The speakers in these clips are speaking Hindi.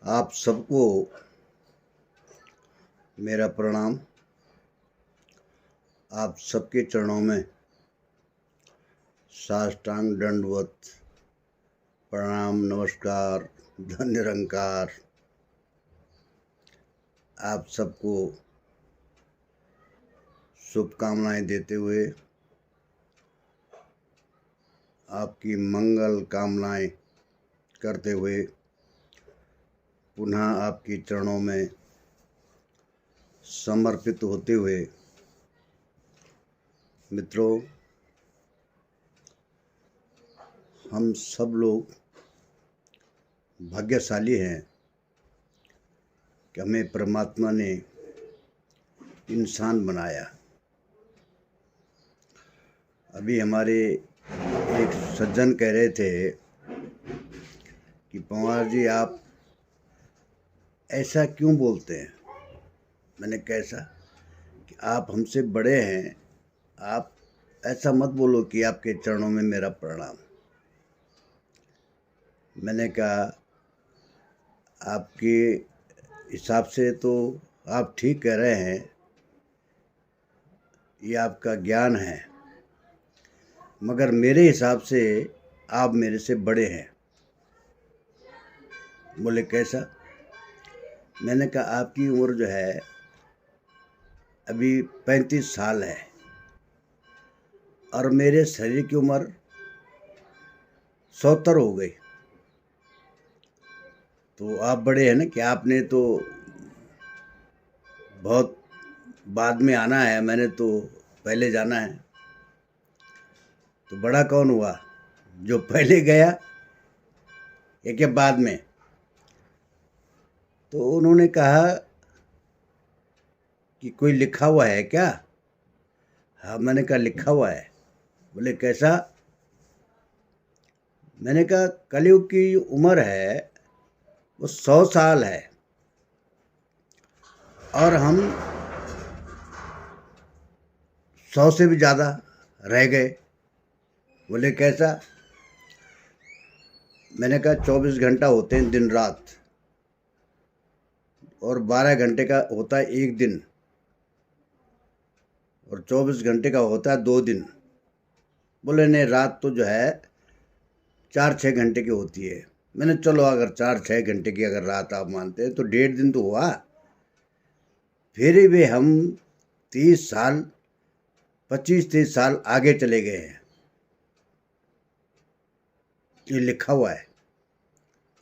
आप सबको मेरा प्रणाम। आप सबके चरणों में साष्टांग दंडवत प्रणाम, नमस्कार, धन्य निरंकार। आप सबको शुभकामनाएं देते हुए, आपकी मंगल कामनाएं करते हुए पुनः आपके चरणों में समर्पित होते हुए, मित्रों, हम सब लोग भाग्यशाली हैं कि हमें परमात्मा ने इंसान बनाया। अभी हमारे एक सज्जन कह रहे थे कि पंवार जी आप ऐसा क्यों बोलते हैं। मैंने कैसा कि आप हमसे बड़े हैं, आप ऐसा मत बोलो कि आपके चरणों में मेरा प्रणाम। मैंने कहा आपके हिसाब से तो आप ठीक कह रहे हैं, ये आपका ज्ञान है, मगर मेरे हिसाब से आप मेरे से बड़े हैं। बोले कैसा। मैंने कहा आपकी उम्र जो है अभी 35 साल है और मेरे शरीर की उम्र 70 हो गई। तो आप बड़े हैं ना, कि आपने तो बहुत बाद में आना है, मैंने तो पहले जाना है। तो बड़ा कौन हुआ, जो पहले गया या क्या बाद में। तो उन्होंने कहा कि कोई लिखा हुआ है क्या। हाँ, मैंने कहा लिखा हुआ है। बोले कैसा। मैंने कहा कलयुग की उम्र है वो 100 साल है और हम 100 से भी ज़्यादा रह गए। बोले कैसा। मैंने कहा 24 घंटा होते हैं दिन रात और 12 घंटे का होता है एक दिन और 24 घंटे का होता है 2 दिन। बोले नहीं, रात तो जो है 4-6 घंटे की होती है। मैंने चलो अगर 4-6 घंटे की अगर रात आप मानते हैं तो 1.5 दिन तो हुआ। फिर भी हम 30 साल 25-30 साल आगे चले गए हैं। ये लिखा हुआ है।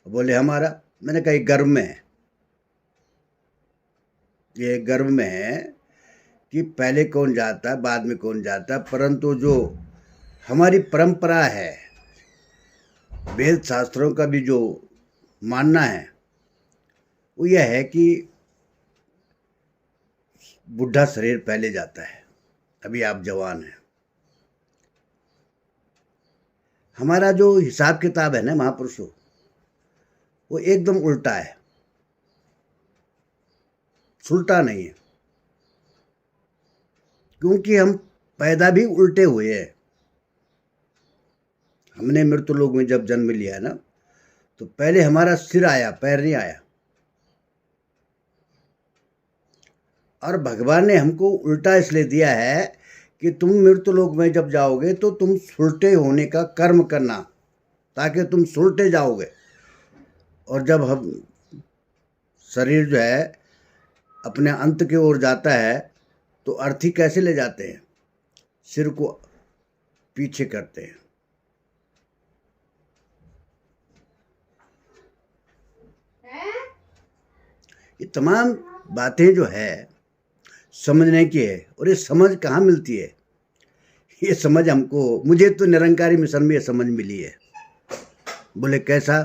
बोले हमारा। मैंने कहा ये गर्व में है, ये गर्व में है कि पहले कौन जाता है बाद में कौन जाता है, परंतु जो हमारी परंपरा है, वेद शास्त्रों का भी जो मानना है वो यह है कि बुढ़ा शरीर पहले जाता है, अभी आप जवान हैं। हमारा जो हिसाब किताब है ना महापुरुषों, वो एकदम उल्टा है, सुलटा नहीं है। क्योंकि हम पैदा भी उल्टे हुए हैं। हमने मृत्युलोक में जब जन्म लिया है ना, तो पहले हमारा सिर आया, पैर नहीं आया। और भगवान ने हमको उल्टा इसलिए दिया है कि तुम मृत्युलोक में जब जाओगे तो तुम सुलटे होने का कर्म करना, ताकि तुम सुलटे जाओगे। और जब हम शरीर जो है अपने अंत की ओर जाता है तो अर्थी कैसे ले जाते हैं, सिर को पीछे करते हैं। ये तमाम बातें जो है समझने की है, और ये समझ कहाँ मिलती है। ये समझ हमको, मुझे तो निरंकारी मिशन में ये समझ मिली है। बोले कैसा।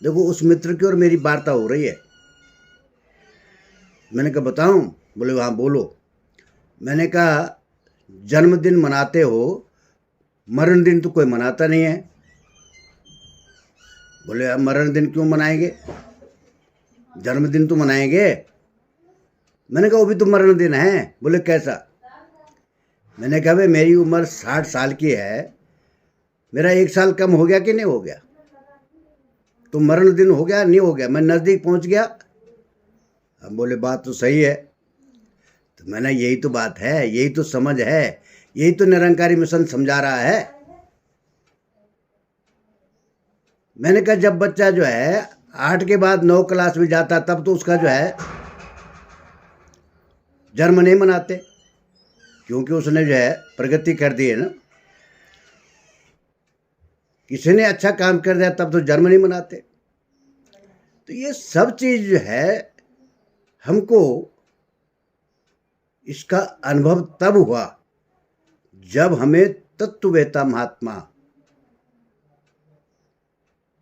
देखो उस मित्र की और मेरी वार्ता हो रही है। मैंने कहा बताऊं। बोले हाँ बोलो। मैंने कहा जन्मदिन मनाते हो, मरण दिन तो कोई मनाता नहीं है। बोले अब मरण दिन क्यों मनाएंगे, जन्मदिन तो मनाएंगे। मैंने कहा वो भी तो मरण दिन है। बोले कैसा। मैंने कहा भाई मेरी उम्र 60 साल की है, मेरा 1 साल कम हो गया कि नहीं हो गया? तो मरण दिन हो गया नहीं हो गया, मैं नज़दीक पहुंच गया। हम बोले बात तो सही है। तो मैंने यही तो बात है, यही तो समझ है, यही तो निरंकारी मिशन समझा रहा है। मैंने कहा जब बच्चा जो है 8 के बाद 9 क्लास में जाता तब तो उसका जो है जन्म नहीं मनाते, क्योंकि उसने जो है प्रगति कर दी है ना। किसी ने अच्छा काम कर दिया तब तो जन्म नहीं मनाते। तो ये सब चीज जो है हमको इसका अनुभव तब हुआ जब हमें तत्ववेता महात्मा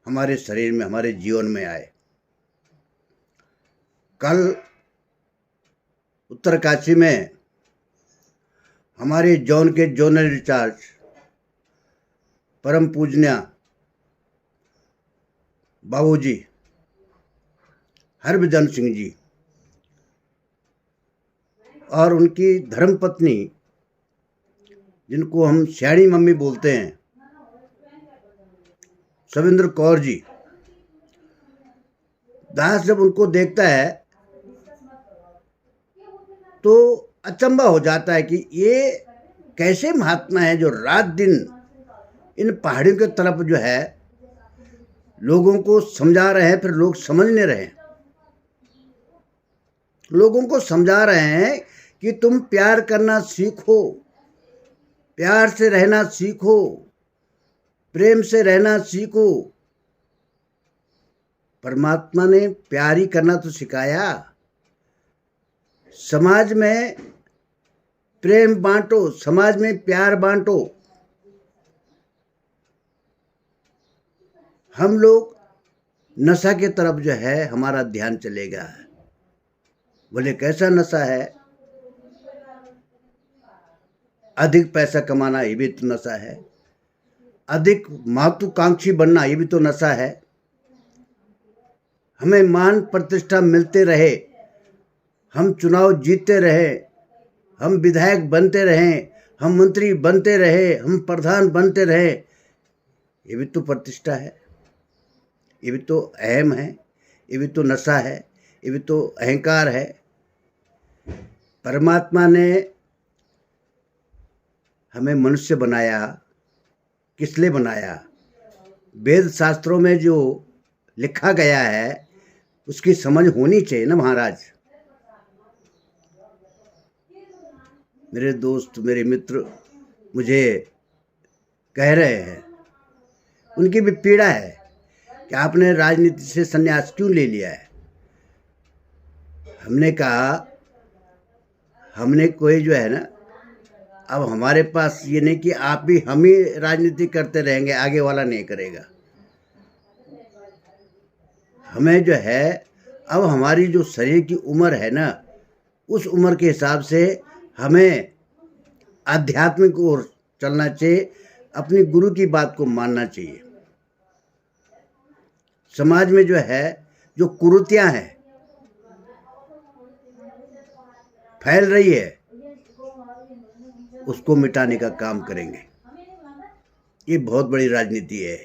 हमारे शरीर में, हमारे जीवन में आए। कल उत्तरकाशी में हमारे जोन के जोनल इंचार्ज परम पूजनीय बाबूजी हरभजन सिंह जी और उनकी धर्मपत्नी, जिनको हम श्याणी मम्मी बोलते हैं, सविंद्र कौर जी, दास जब उनको देखता है तो अचंभा हो जाता है कि ये कैसे महात्मा है जो रात दिन इन पहाड़ियों की तरफ जो है लोगों को समझा रहे हैं, फिर लोग समझ नहीं रहे हैं। लोगों को समझा रहे हैं कि तुम प्यार करना सीखो, प्यार से रहना सीखो, प्रेम से रहना सीखो। परमात्मा ने प्यार ही करना तो सिखाया। समाज में प्रेम बांटो, समाज में प्यार बांटो। हम लोग नशा की तरफ जो है हमारा ध्यान चलेगा। बोले कैसा नशा है? अधिक पैसा कमाना ये भी तो नशा है, अधिक महत्वाकांक्षी बनना ये भी तो नशा है। हमें मान प्रतिष्ठा मिलते रहे, हम चुनाव जीतते रहे, हम विधायक बनते रहे, हम मंत्री बनते रहे, हम प्रधान बनते रहे, ये भी तो प्रतिष्ठा है, ये भी तो अहम है, ये भी तो नशा है, ये भी तो अहंकार है। परमात्मा ने हमें मनुष्य बनाया, किस लिए बनाया? वेद शास्त्रों में जो लिखा गया है उसकी समझ होनी चाहिए ना महाराज। मेरे दोस्त, मेरे मित्र मुझे कह रहे हैं, उनकी भी पीड़ा है कि आपने राजनीति से संन्यास क्यों ले लिया है। हमने कहा हमने कोई जो है ना, अब हमारे पास ये नहीं कि आप भी हम ही राजनीति करते रहेंगे, आगे वाला नहीं करेगा। हमें जो है अब हमारी जो शरीर की उम्र है ना, उस उम्र के हिसाब से हमें आध्यात्मिक ओर चलना चाहिए, अपनी गुरु की बात को मानना चाहिए। समाज में जो है जो कुरीतियां हैं फैल रही है, उसको मिटाने का काम करेंगे। ये बहुत बड़ी राजनीति है।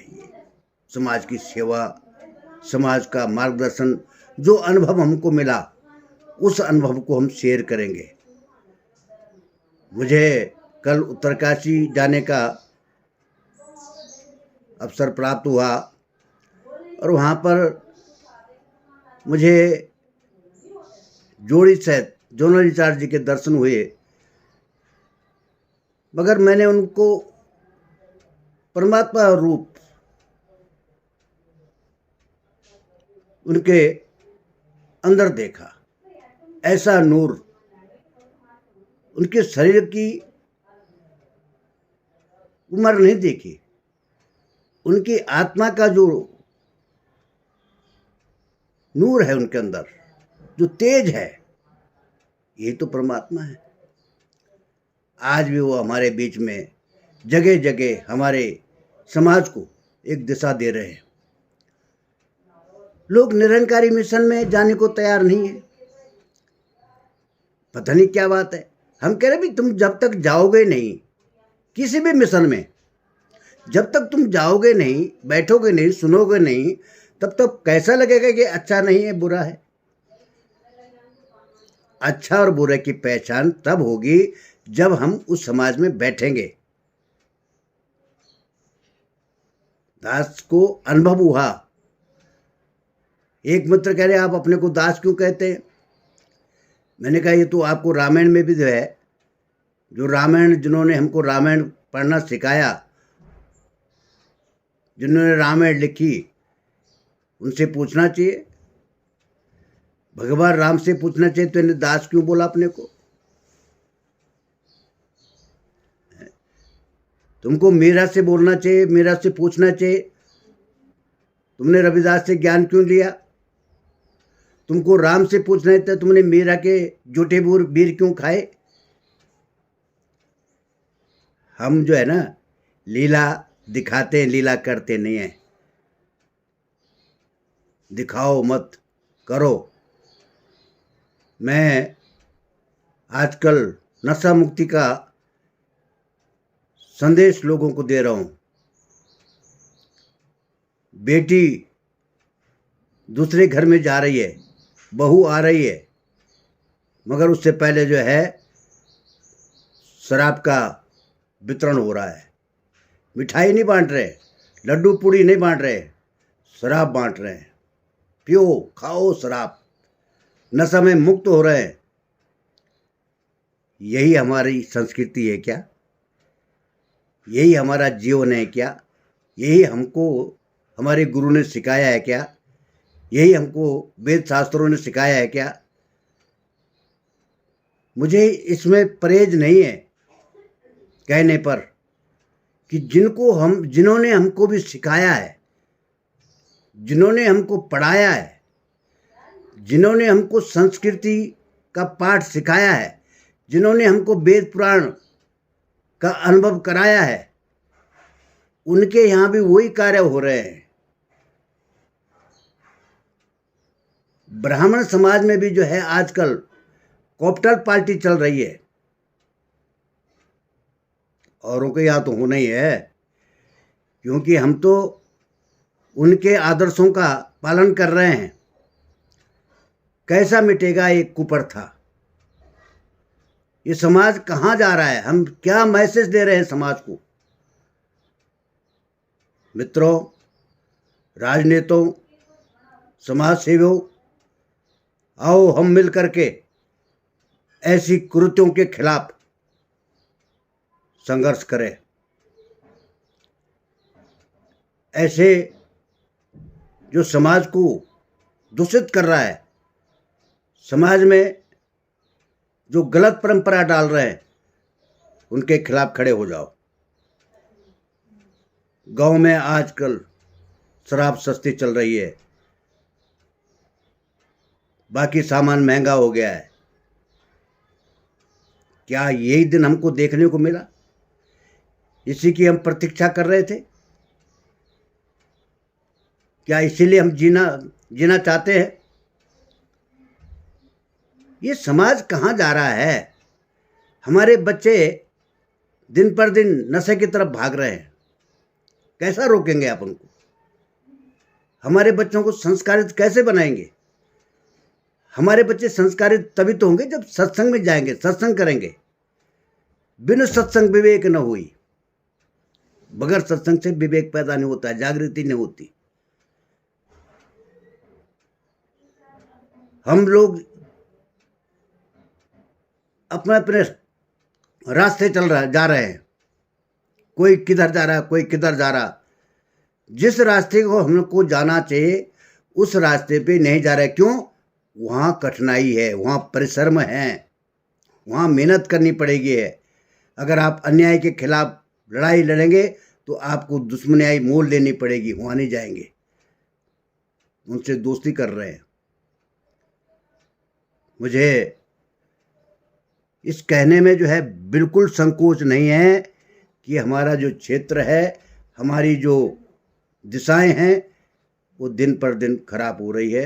समाज की सेवा, समाज का मार्गदर्शन, जो अनुभव हमको मिला उस अनुभव को हम शेयर करेंगे। मुझे कल उत्तरकाशी जाने का अवसर प्राप्त हुआ और वहाँ पर मुझे जोड़ी सहित जोनल इंचार्ज जी के दर्शन हुए, मगर मैंने उनको परमात्मा रूप उनके अंदर देखा। ऐसा नूर उनके शरीर की उम्र नहीं देखी, उनकी आत्मा का जो नूर है उनके अंदर, जो तेज है, ये तो परमात्मा है। आज भी वो हमारे बीच में जगह जगह हमारे समाज को एक दिशा दे रहे हैं। लोग निरंकारी मिशन में जाने को तैयार नहीं है, पता नहीं क्या बात है। हम कह रहे भी तुम जब तक जाओगे नहीं किसी भी मिशन में, जब तक तुम जाओगे नहीं, बैठोगे नहीं, सुनोगे नहीं, तब तक कैसा लगेगा कि अच्छा नहीं है, बुरा है। अच्छा और बुरे की पहचान तब होगी जब हम उस समाज में बैठेंगे। दास को अनुभव हुआ। एक मित्र कह रहे आप अपने को दास क्यों कहते हैं? मैंने कहा ये तो आपको रामायण में भी जो है, जो रामायण, जिन्होंने हमको रामायण पढ़ना सिखाया, जिन्होंने रामायण लिखी, उनसे पूछना चाहिए। भगवान राम से पूछना चाहिए तो इन्हें दास क्यों बोला अपने को? तुमको मीरा से बोलना चाहिए, मीरा से पूछना चाहिए तुमने रविदास से ज्ञान क्यों लिया। तुमको राम से पूछना था तुमने मीरा के जूठे बीर क्यों खाए। हम जो है ना लीला दिखाते हैं, लीला करते नहीं हैं। दिखाओ मत, करो। मैं आजकल नशा मुक्ति का संदेश लोगों को दे रहा हूं। बेटी दूसरे घर में जा रही है, बहू आ रही है, मगर उससे पहले जो है शराब का वितरण हो रहा है। मिठाई नहीं बांट रहे, लड्डू पूड़ी नहीं बांट रहे, शराब बांट रहे हैं। पियो, खाओ शराब, नशा में मुक्त हो रहे हैं। यही हमारी संस्कृति है क्या? यही हमारा जीवन है क्या? यही हमको हमारे गुरु ने सिखाया है क्या? यही हमको वेद शास्त्रों ने सिखाया है क्या? मुझे इसमें परहेज नहीं है कहने पर कि जिन्होंने हमको भी सिखाया है, जिन्होंने हमको पढ़ाया है, जिन्होंने हमको संस्कृति का पाठ सिखाया है, जिन्होंने हमको वेद पुराण का अनुभव कराया है, उनके यहाँ भी वही कार्य हो रहे हैं। ब्राह्मण समाज में भी जो है आजकल कॉप्टर पार्टी चल रही है। औरों के यहाँ तो होना ही है, क्योंकि हम तो उनके आदर्शों का पालन कर रहे हैं। कैसा मिटेगा एक कुप्रथा? ये समाज कहाँ जा रहा है? हम क्या मैसेज दे रहे हैं समाज को? मित्रों, राजनेताओं, समाज सेवियों, आओ हम मिल करके ऐसी कुरीतियों के खिलाफ संघर्ष करें। ऐसे जो समाज को दूषित कर रहा है, समाज में जो गलत परंपरा डाल रहे हैं, उनके खिलाफ खड़े हो जाओ। गांव में आजकल शराब सस्ती चल रही है, बाकी सामान महंगा हो गया है। क्या यही दिन हमको देखने को मिला? इसी की हम प्रतीक्षा कर रहे थे? क्या इसीलिए हम जीना चाहते हैं? ये समाज कहाँ जा रहा है? हमारे बच्चे दिन पर दिन नशे की तरफ भाग रहे हैं। कैसा रोकेंगे आप उनको? हमारे बच्चों को संस्कारित कैसे बनाएंगे? हमारे बच्चे संस्कारित तभी तो होंगे जब सत्संग में जाएंगे, सत्संग करेंगे। बिन सत्संग विवेक न हुई। बगैर सत्संग से विवेक पैदा नहीं होता है, जागृति नहीं होती। हम लोग अपने अपने रास्ते जा रहे हैं। कोई किधर जा रहा है, कोई किधर जा रहा। जिस रास्ते को हमको जाना चाहिए उस रास्ते पे नहीं जा रहे। क्यों? वहाँ कठिनाई है, वहाँ परिश्रम है, वहाँ मेहनत करनी पड़ेगी है। अगर आप अन्याय के खिलाफ लड़ाई लड़ेंगे तो आपको दुश्मनाई मोल लेनी पड़ेगी, वहाँ नहीं जाएंगे। उनसे दोस्ती कर रहे हैं। मुझे इस कहने में जो है बिल्कुल संकोच नहीं है कि हमारा जो क्षेत्र है, हमारी जो दिशाएं हैं, वो दिन पर दिन खराब हो रही है।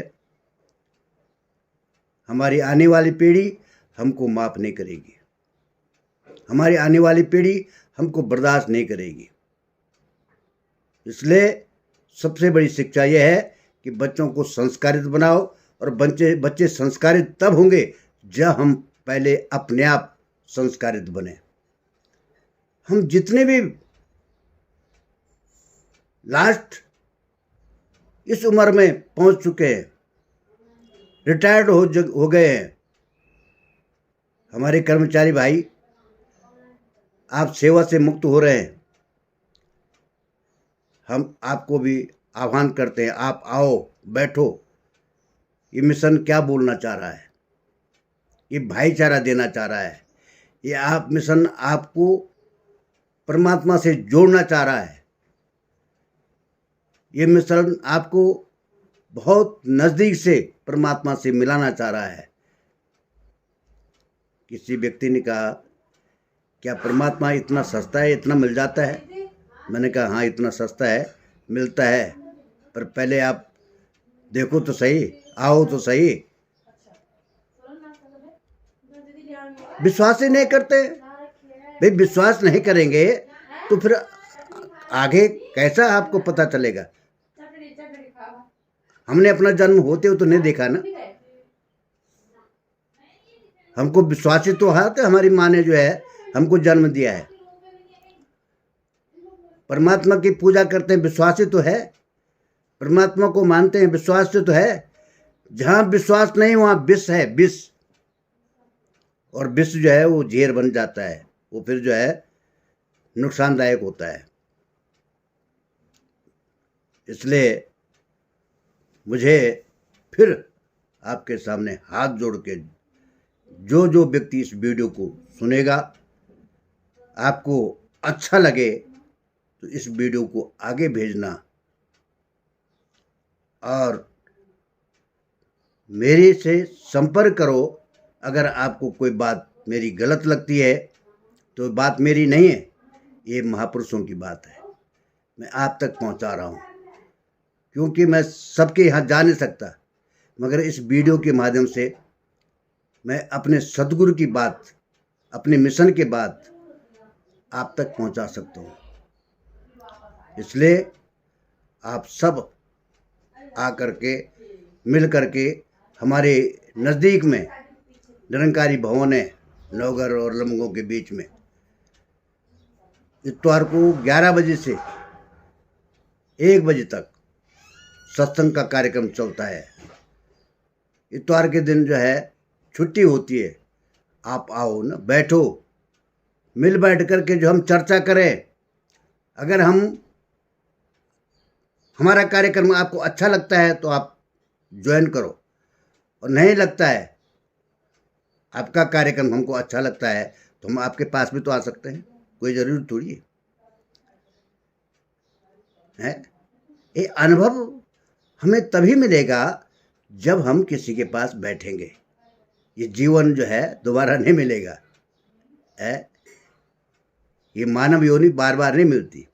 हमारी आने वाली पीढ़ी हमको माफ़ नहीं करेगी। हमारी आने वाली पीढ़ी हमको बर्दाश्त नहीं करेगी। इसलिए सबसे बड़ी शिक्षा यह है कि बच्चों को संस्कारित बनाओ, और बच्चे संस्कारित तब होंगे जब हम पहले अपने आप संस्कारित बने। हम जितने भी लास्ट इस उम्र में पहुंच चुके हैं, रिटायर्ड हो गए हैं, हमारे कर्मचारी भाई, आप सेवा से मुक्त हो रहे हैं। हम आपको भी आह्वान करते हैं, आप आओ, बैठो। ये मिशन क्या बोलना चाह रहा है? ये भाईचारा देना चाह रहा है। ये आप मिशन आपको परमात्मा से जोड़ना चाह रहा है। ये मिशन आपको बहुत नज़दीक से परमात्मा से मिलाना चाह रहा है। किसी व्यक्ति ने कहा, क्या परमात्मा इतना सस्ता है, इतना मिल जाता है? मैंने कहा हाँ, इतना सस्ता है, मिलता है, पर पहले आप देखो तो सही, आओ तो सही। विश्वास ही नहीं करते भाई। विश्वास नहीं करेंगे तो फिर आगे कैसा आपको पता चलेगा? हमने अपना जन्म होते हुए तो नहीं देखा ना। हमको विश्वास ही तो है, तो हमारी माँ ने जो है हमको जन्म दिया है। परमात्मा की पूजा करते हैं, विश्वास ही तो है। परमात्मा को मानते हैं, विश्वास से तो है। जहाँ विश्वास नहीं वहाँ विष है, विष। और विष जो है वो जहर बन जाता है, वो फिर जो है नुकसानदायक होता है। इसलिए मुझे फिर आपके सामने हाथ जोड़ के, जो व्यक्ति इस वीडियो को सुनेगा, आपको अच्छा लगे तो इस वीडियो को आगे भेजना, और मेरे से संपर्क करो। अगर आपको कोई बात मेरी गलत लगती है तो बात मेरी नहीं है, ये महापुरुषों की बात है। मैं आप तक पहुंचा रहा हूं, क्योंकि मैं सबके यहाँ जा नहीं सकता, मगर इस वीडियो के माध्यम से मैं अपने सद्गुरु की बात, अपने मिशन के बात आप तक पहुंचा सकता हूं। इसलिए आप सब आकर के, मिल करके, हमारे नज़दीक में निरंकारी भवन है, नौगर और लमगों के बीच में, इतवार को 11 बजे से 1 बजे तक सत्संग का कार्यक्रम चलता है। इतवार के दिन जो है छुट्टी होती है। आप आओ ना, बैठो, मिल बैठ कर के जो हम चर्चा करें। अगर हमारा कार्यक्रम आपको अच्छा लगता है तो आप ज्वाइन करो, और नहीं लगता है, आपका कार्यक्रम हमको अच्छा लगता है, तो हम आपके पास भी तो आ सकते हैं, कोई ज़रूरी थोड़ी है। ये अनुभव हमें तभी मिलेगा जब हम किसी के पास बैठेंगे। ये जीवन जो है दोबारा नहीं मिलेगा है। ये मानव योनि बार बार नहीं मिलती।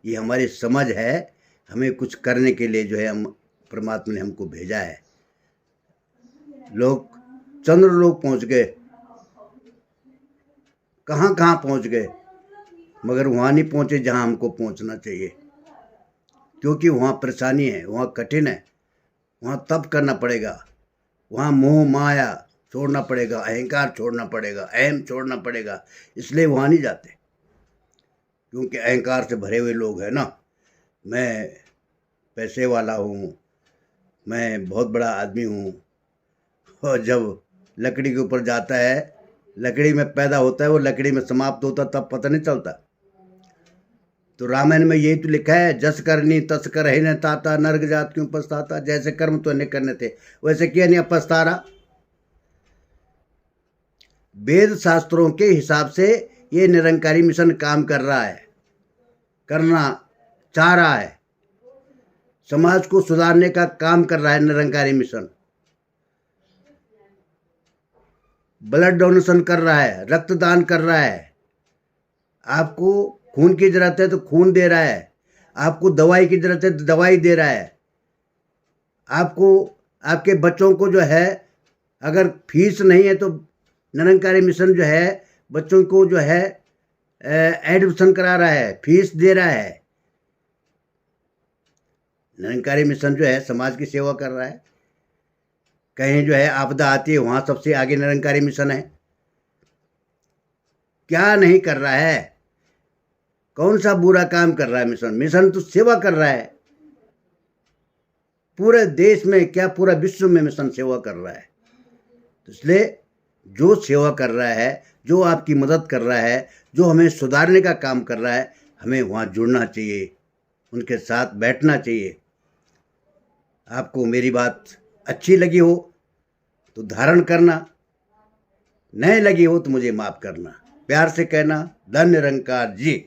ये हमारी समझ है, हमें कुछ करने के लिए जो है हम, परमात्मा ने हमको भेजा है। लोग चंद्रलोक पहुंच गए, कहाँ कहाँ पहुंच गए, मगर वहाँ नहीं पहुँचे जहाँ हमको पहुँचना चाहिए, क्योंकि वहाँ परेशानी है, वहाँ कठिन है, वहाँ तप करना पड़ेगा, वहाँ मोह माया छोड़ना पड़ेगा, अहंकार छोड़ना पड़ेगा, अहम छोड़ना पड़ेगा। इसलिए वहाँ नहीं जाते, क्योंकि अहंकार से भरे हुए लोग हैं ना। मैं पैसे वाला हूँ, मैं बहुत बड़ा आदमी हूँ, और जब लकड़ी के ऊपर जाता है, लकड़ी में पैदा होता है, वो लकड़ी में समाप्त होता, तब पता नहीं चलता। तो रामायण में यही तो लिखा है, जस करनी तस कर ही न ताता, नर्क जात क्यों पछताता। जैसे कर्म तो नहीं करने थे, वैसे किया नहीं, अब पछता रहा। वेद शास्त्रों के हिसाब से ये निरंकारी मिशन काम कर रहा है, करना चाह रहा है, समाज को सुधारने का काम कर रहा है निरंकारी मिशन। ब्लड डोनेशन कर रहा है, रक्तदान कर रहा है। आपको खून की ज़रूरत है तो खून दे रहा है, आपको दवाई की ज़रूरत है तो दवाई दे रहा है। आपको, आपके बच्चों को जो है अगर फीस नहीं है तो निरंकारी मिशन जो है बच्चों को जो है एडमिशन करा रहा है, फीस दे रहा है। निरंकारी मिशन जो है समाज की सेवा कर रहा है। कहीं जो है आपदा आती है, वहाँ सबसे आगे निरंकारी मिशन है। क्या नहीं कर रहा है? कौन सा बुरा काम कर रहा है मिशन? मिशन तो सेवा कर रहा है। पूरे देश में क्या पूरा विश्व में मिशन सेवा कर रहा है। तो इसलिए जो सेवा कर रहा है, जो आपकी मदद कर रहा है, जो हमें सुधारने का काम कर रहा है, हमें वहाँ जुड़ना चाहिए, उनके साथ बैठना चाहिए। आपको मेरी बात अच्छी लगी हो तो धारण करना, नहीं लगी हो तो मुझे माफ़ करना। प्यार से कहना, धन्य निरंकार जी।